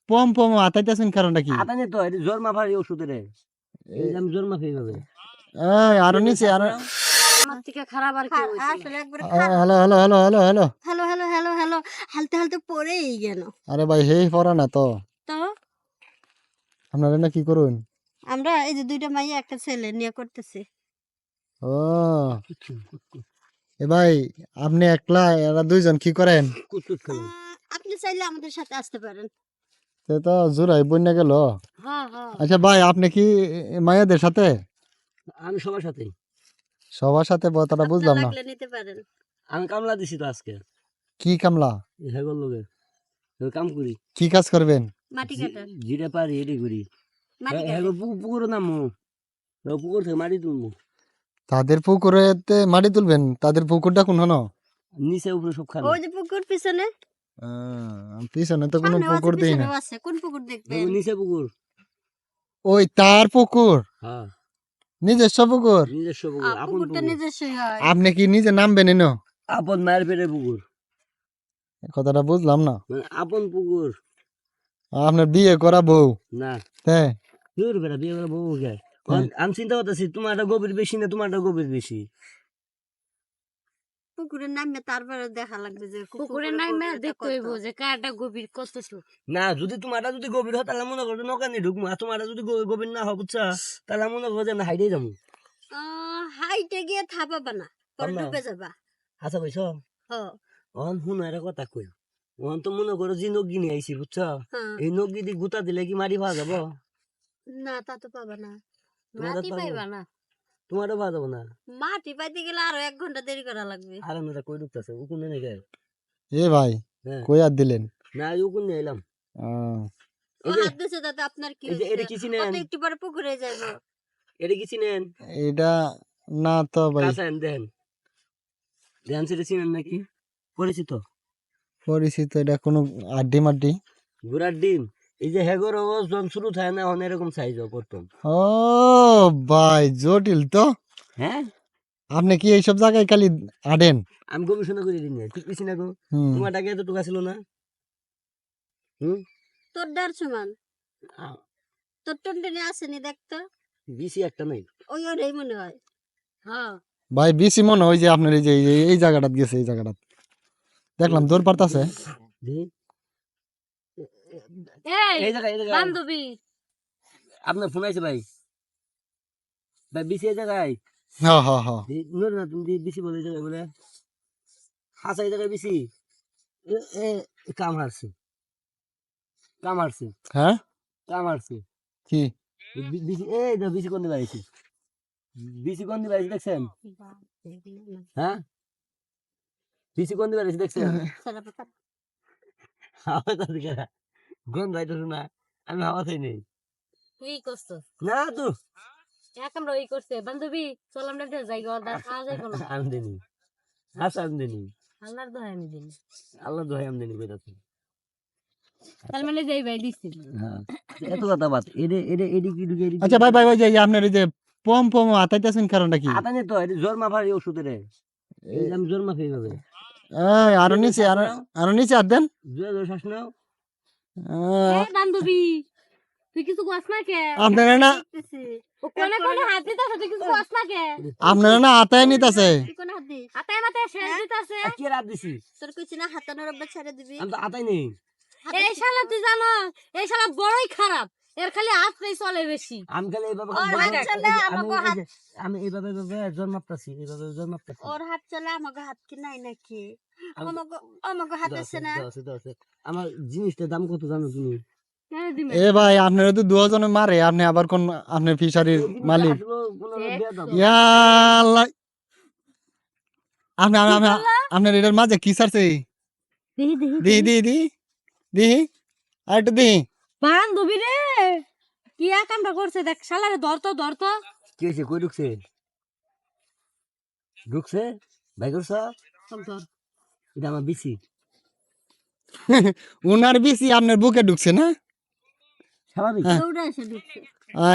পম পম আতাইতেছেন কারণটা কি? আতানে তো এটা জ্বর মাফার ওষুধ রে। এই যে আমি জ্বর মাফি এইভাবে। এই আরো নিচে আরো। আমার থেকে খারাপ আর কি হইছে আসলে একবার hello hello hello hello hello. Hello hello hello hello হালতে হালতে পড়েই গেল। আরে ভাই হেই পড়া না তো। তো আপনারা না কি করুন? আমরা এই যে দুইটা মাইয়া একটা ছেলে নিয়ে করতেছি। ও এ ভাই আপনি একলা এরা দুইজন কি করেন? কুতকুত খেলো। আপনি চাইলে আমাদের সাথে আসতে পারেন। তো জোরাই বন্যা গেল। হ্যাঁ হ্যাঁ আচ্ছা ভাই আপনি কি মায়াদের সাথে? আমি সবার সাথেই। সবার সাথে কথাটা বুঝলাম না। লাগলে নিতে পারেন। আমি কামলা দিছি তো আজকে। কি কামলা? হেগর লগে। কাম করি। কি কাজ করবেন? মাটি কাটা জিরে পারি এডি করি। মাটি কাটা হেগর পুকুর নামু। পুকুর থেকে মাটি তুলবো। তাদের পুকুরেতে মাটি তুলবেন? তাদের পুকুরটা কোন হনো? নিচে উপরে সব খালি। ওই যে পুকুর পিছনে পিছনে তো কোনো সামনেও আছে, পুকুর দেই না। পিছনেও আছে। কোন পুকুর দেখবেন? নিচে পুকুর। ওই তার পুকুর? হ্যাঁ নিজস্ব পুকুর? নিজস্ব পুকুর। আপন পুকুরটা পুকুর। নিজস্বই হয়। আপনি কি নিজে নামবেন এনো? আপন মায়ের পেটের পুকুর। কথাটা বুঝলাম না। আপন পুকুর। আপনার বিয়ে করা বউ? না হ্যাঁ দূর বেটা বিয়ে করে বউ গে। আমি চিন্তা করতেছি তোমারটা গভীর বেশি না তোমারটা গভীর বেশি। পুকুরের নামে তারপরে দেখা লাগবে যে পুকুরে নাইমা দেখতে হইব যে কারটা গভীর কতটুকু। না যদি তোমারটা যদি গভীর হয় তাহলে মনে করো নৌকা নিয়ে ঢুকবো আর তোমারটা যদি গভীর না হয় বুঝছা তাহলে মনে করো যে আমি হাইডে যাবো। হাইটে গিয়ে থাপাবা না, পরে না। ডুবে যাবা। আচ্ছা বুঝছ হ্যাঁ অন শুনো একটা কথা কই অন তো মনে করো যে নগি নিয়ে আইসি বুঝছো হ্যাঁ। এই নগি দিয়ে গুতা দিলে কি মারি পাওয়া যাবো? না তা তো পাবা না। মাটি পাইবা না। তোমারও পাওয়া যাবো না। মাটি পাইতে গেলে আরো 1 ঘন্টা দেরি করা লাগবে। আর আমরা কই ঢুকতেছে উকুনে নেই গায়ে। এ ভাই হ্যাঁ কই আর দিলেন? না উকুন নিয়ে এলাম। আহ, ও হাত দিছে তাতে আপনার কি এই যে এটা হইছে? কি ও চিনেন? তো একটু পরে পুকুরে যাইবো। এটা কি চিনেন? এটা না তো ভাই। কাঁচান দেন ধ্যান সেটা চিনেন নাকি? পরিচিত পরিচিত এটা কোনো আড্ডি মাড্ডি? ঘোড়ার ডিম এই যে হেগর ওজন শুরু থাকে না এখন এরকম সাইজ করতাম। ও ভাই জটিল তো। হ্যাঁ আপনি কি এইসব জায়গায় খালি আডেন? আমি গবেষণা করে দিই না ঠিক বেশি না গো। হুম তোমার টাকা এত টাকা ছিল না? হুম তোর ডার সমান আ- তোর টনটনে আসেনি দেখতো। বেশি একটা নাই। ওই ওটাই মনে হয়। হ্যাঁ ভাই বেশি মনে হয় যে আপনার এই যে এই জায়গাটা গেছে এই জায়গাটা দেখলাম দৌড় পারতাছে। দেখি। এই এই জায়গায় বান্ধবী আপনার ফোন আছে ভাই ভাই বেশি এই জায়গায় হ্যাঁ হ্যাঁ হ্যাঁ নোর না তুমি বেশি বলে এই জায়গায় বলে হাসা এই জায়গায় বেশি কাম হারছে কাম হারছে হ্যাঁ কাম হারছে কি বেশি এই তো বেশি কোন দিবে আইছি বেশি কোন দিবে আইছি দেখছেন? হ্যাঁ বেশি কোন দিবে আইছি দেখছেন? সারা পাতা হাওয়া তো দিকে গন্ধ আইতো না আমি হাওয়া খাই নেই তুই করছস না তো এক আমরা ওই করছে বান্ধবী চল আমরা যাই গো দা খাওয়া যাইব না। আমদানি হাসা আমদানি আল্লাহর দোহাই আমি দিন আল্লাহ দোহাই আমদানি কইতাছে। তার মানে যাই ভাই দিছি। হ্যাঁ এত কথা বাত এডে এডে এডি কি ঢুকে এডি আচ্ছা ভাই ভাই ভাই যে আপনার এই যে পম পম আতাইতেছেন কারণটা কি? আতানে তো এটা জ্বর মাফার ওষুধ রে। এই যে আমি জ্বর মাফি এইভাবে এই আরো নিচে আরো নিচে আর দেন। জ্বর শ্বাস নাও আহ, এই বান্ধবী তুই কিছু কস না কে? আপনারা না দেখতেছি। ও কোনে কোনে হাত দিতাছ তুই কিছু কস না কে? আপনারা না আতায় নিতেছে। তুই কোন হাত দিস? আতায় মাথায় শেষ দিতাছে। আর কি রাত দিছি তোর কইছি না হাতানোর অভ্যাস ছেড়ে দিবি। আমি তো আতাই নেই। এই শালা তুই জানো এই শালা বড়ই খারাপ এর খালি হাতই চলে বেশি। আমি খালি এইভাবে ওর হাত চলে আমাকে হাত আমি এইভাবে জ্বর মাপতাছি এইভাবে জ্বর মাপতাছি। ওর হাত চলে আমাকে হাত কি নাই নাকি? আমাকে হাত আছে না। দশ আমার জিনিসটার দাম কত জানো তুমি? কেন দিমে এ ভাই আপনারা তো দুজনে মারে আপনি আবার কোন আপনি ফিশারির মালিক? ইয়া আল্লাহ আপনি আপনার এটার মাঝে কি ছাড়ছে? দেহি দেহি দিহি দিহি দিহি দিহি আর একটু দিহি। বান্ধবী রে কি কামটা করছে দেখ শালারে ধরতো কি হয়েছে কই ঢুকছে ঢুকছে ভাই করছ ধর এটা আমার বিসি উনার বেশি আপনার বুকে ঢুকছে না? স্বাভাবিক দৌড়ে এসে ঢুকছে।